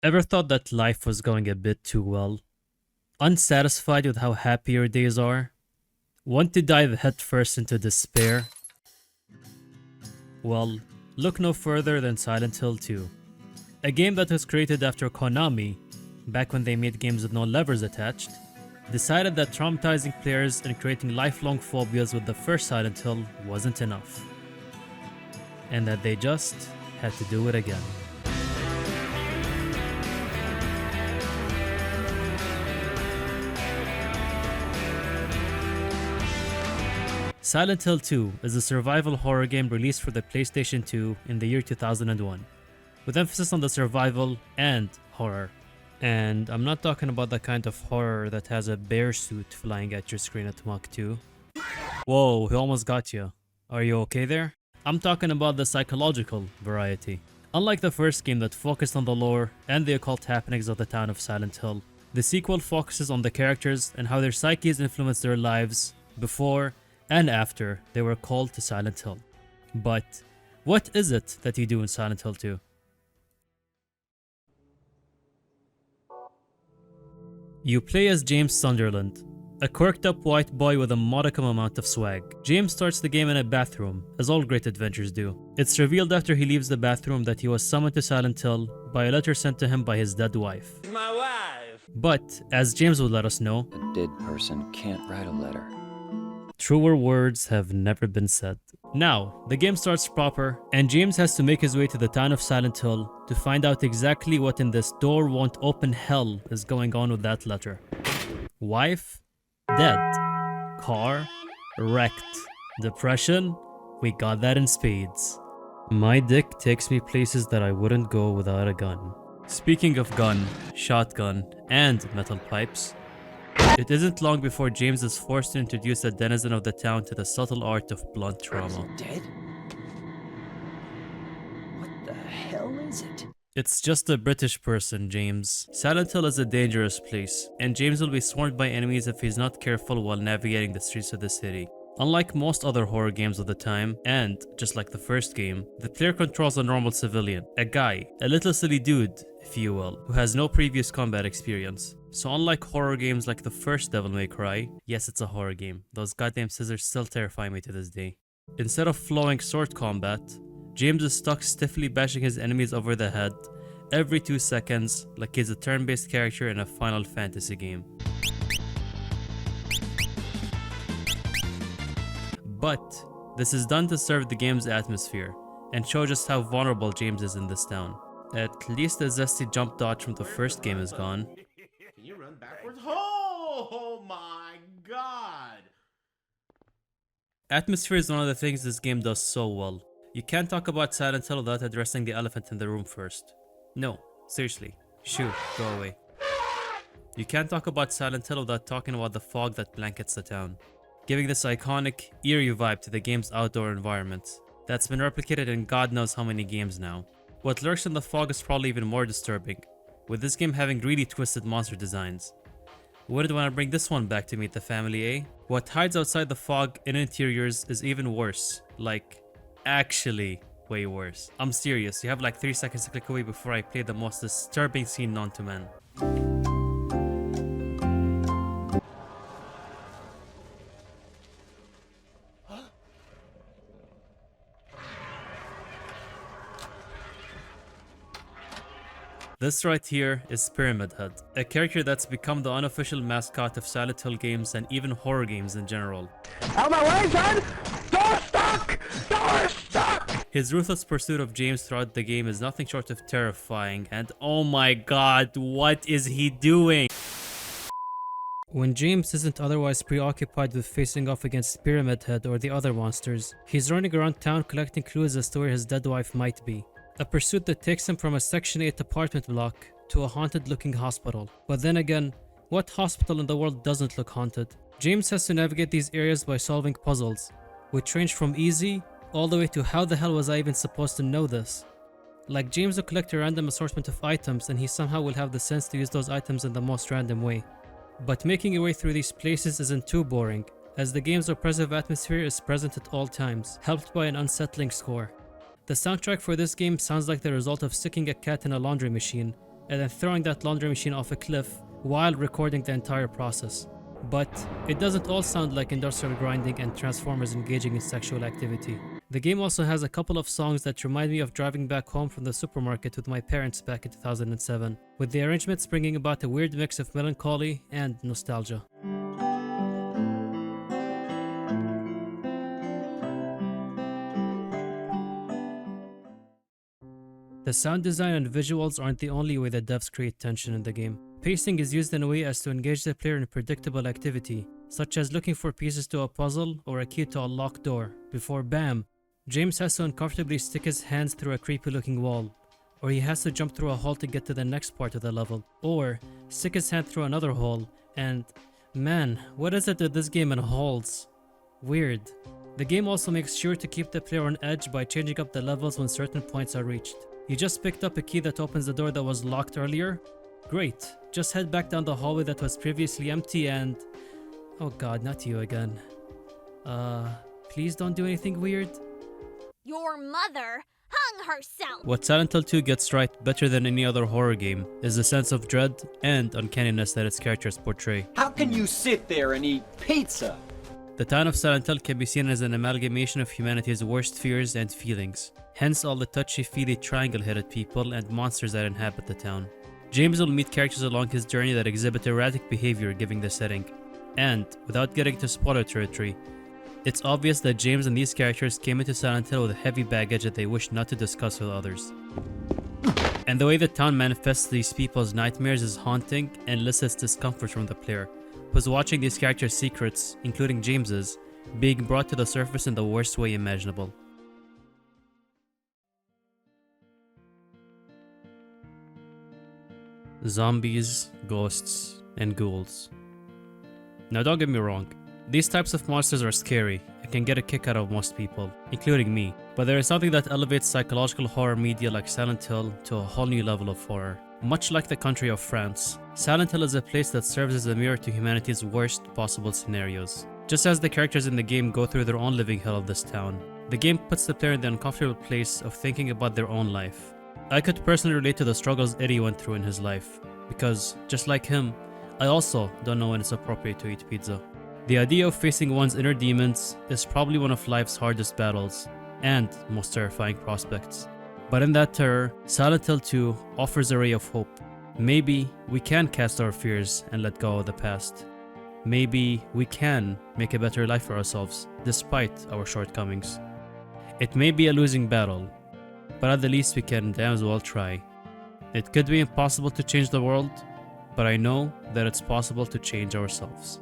Ever thought that life was going a bit too well? Unsatisfied with how happy your days are? Want to dive headfirst into despair? Well, look no further than Silent Hill 2. A game that was created after Konami, back when they made games with no levers attached, decided that traumatizing players and creating lifelong phobias with the first Silent Hill wasn't enough. And that they just had to do it again. Silent Hill 2 is a survival horror game released for the PlayStation 2 in the year 2001, with emphasis on the survival and horror. And I'm not talking about the kind of horror that has a bear suit flying at your screen at Mach 2. Whoa, he almost got you. Are you okay there? I'm talking about the psychological variety. Unlike the first game that focused on the lore and the occult happenings of the town of Silent Hill, the sequel focuses on the characters and how their psyches influenced their lives before and after they were called to Silent Hill. But what is it that you do in Silent Hill 2? You play as James Sunderland, a quirked up white boy with a modicum amount of swag. James starts the game in a bathroom, as all great adventures do. It's revealed after he leaves the bathroom that he was summoned to Silent Hill by a letter sent to him by his dead wife. My wife! But, as James would let us know, A dead person can't write a letter. truer words have never been said. Now, the game starts proper, and James has to make his way to the town of Silent Hill to find out exactly what in this door won't open hell is going on with that letter. Wife? Dead. Car? Wrecked. Depression? We got that in spades. My dick takes me places that I wouldn't go without a gun. Speaking of gun, shotgun, and metal pipes, it isn't long before James is forced to introduce a denizen of the town to the subtle art of blunt trauma. Dead? What the hell is it? It's just a British person, James. Silent Hill is a dangerous place, and James will be swarmed by enemies if he's not careful while navigating the streets of the city. Unlike most other horror games of the time, and just like the first game, the player controls a normal civilian, a guy, a little silly dude, if you will, who has no previous combat experience. So unlike horror games like the first Devil May Cry, yes, it's a horror game, those goddamn scissors still terrify me to this day. Instead of flowing sword combat, James is stuck stiffly bashing his enemies over the head every 2 seconds like he's a turn-based character in a Final Fantasy game. But this is done to serve the game's atmosphere and show just how vulnerable James is in this town. At least the zesty jump dodge from the first game is gone. Can you run backwards? Oh my god! Atmosphere is one of the things this game does so well. You can't talk about Silent Hill without addressing the elephant in the room first. No, seriously. Shoo, go away. You can't talk about Silent Hill without talking about the fog that blankets the town, giving this iconic, eerie vibe to the game's outdoor environment that's been replicated in God knows how many games now. What lurks in the fog is probably even more disturbing, with this game having really twisted monster designs. Wouldn't want to bring this one back to meet the family, eh? What hides outside the fog in interiors is even worse, like, actually way worse. I'm serious, you have like 3 seconds to click away before I play the most disturbing scene known to man. This right here is Pyramid Head, a character that's become the unofficial mascot of Silent Hill games and even horror games in general. Out my way, son! Door stuck! Door stuck! His ruthless pursuit of James throughout the game is nothing short of terrifying, and oh my god, what is he doing? When James isn't otherwise preoccupied with facing off against Pyramid Head or the other monsters, he's running around town collecting clues as to where his dead wife might be. A pursuit that takes him from a Section 8 apartment block to a haunted-looking hospital. But then again, what hospital in the world doesn't look haunted? James has to navigate these areas by solving puzzles, which range from easy all the way to how the hell was I even supposed to know this? Like James will collect a random assortment of items and he somehow will have the sense to use those items in the most random way. But making your way through these places isn't too boring, as the game's oppressive atmosphere is present at all times, helped by an unsettling score. The soundtrack for this game sounds like the result of sticking a cat in a laundry machine and then throwing that laundry machine off a cliff while recording the entire process. But it doesn't all sound like industrial grinding and Transformers engaging in sexual activity. The game also has a couple of songs that remind me of driving back home from the supermarket with my parents back in 2007, with the arrangements bringing about a weird mix of melancholy and nostalgia. The sound design and visuals aren't the only way the devs create tension in the game. Pacing is used in a way as to engage the player in predictable activity, such as looking for pieces to a puzzle or a key to a locked door, before bam, James has to uncomfortably stick his hands through a creepy looking wall, or he has to jump through a hole to get to the next part of the level, or stick his hand through another hole, and man, what is it with this game and holes? Weird. The game also makes sure to keep the player on edge by changing up the levels when certain points are reached. You just picked up a key that opens the door that was locked earlier? Great, just head back down the hallway that was previously empty and... oh god, not you again. Please don't do anything weird? Your mother hung herself! What Silent Hill 2 gets right better than any other horror game is the sense of dread and uncanniness that its characters portray. How can you sit there and eat pizza? The town of Silent Hill can be seen as an amalgamation of humanity's worst fears and feelings, hence all the touchy-feely triangle-headed people and monsters that inhabit the town. James will meet characters along his journey that exhibit erratic behavior given the setting, and, without getting to spoiler territory, it's obvious that James and these characters came into Silent Hill with a heavy baggage that they wish not to discuss with others. And the way the town manifests these people's nightmares is haunting and elicits discomfort from the player, who's watching these characters' secrets, including James's, being brought to the surface in the worst way imaginable. Zombies, ghosts, and ghouls. Now don't get me wrong, these types of monsters are scary and can get a kick out of most people, including me, but there is something that elevates psychological horror media like Silent Hill to a whole new level of horror. Much like the country of France, Silent Hill is a place that serves as a mirror to humanity's worst possible scenarios. Just as the characters in the game go through their own living hell of this town, the game puts the player in the uncomfortable place of thinking about their own life. I could personally relate to the struggles Eddie went through in his life, because, just like him, I also don't know when it's appropriate to eat pizza. The idea of facing one's inner demons is probably one of life's hardest battles, and most terrifying prospects. But in that terror, Silent Hill 2 offers a ray of hope. Maybe we can cast our fears and let go of the past. Maybe we can make a better life for ourselves, despite our shortcomings. It may be a losing battle, but at the least we can damn well try. It could be impossible to change the world, but I know that it's possible to change ourselves.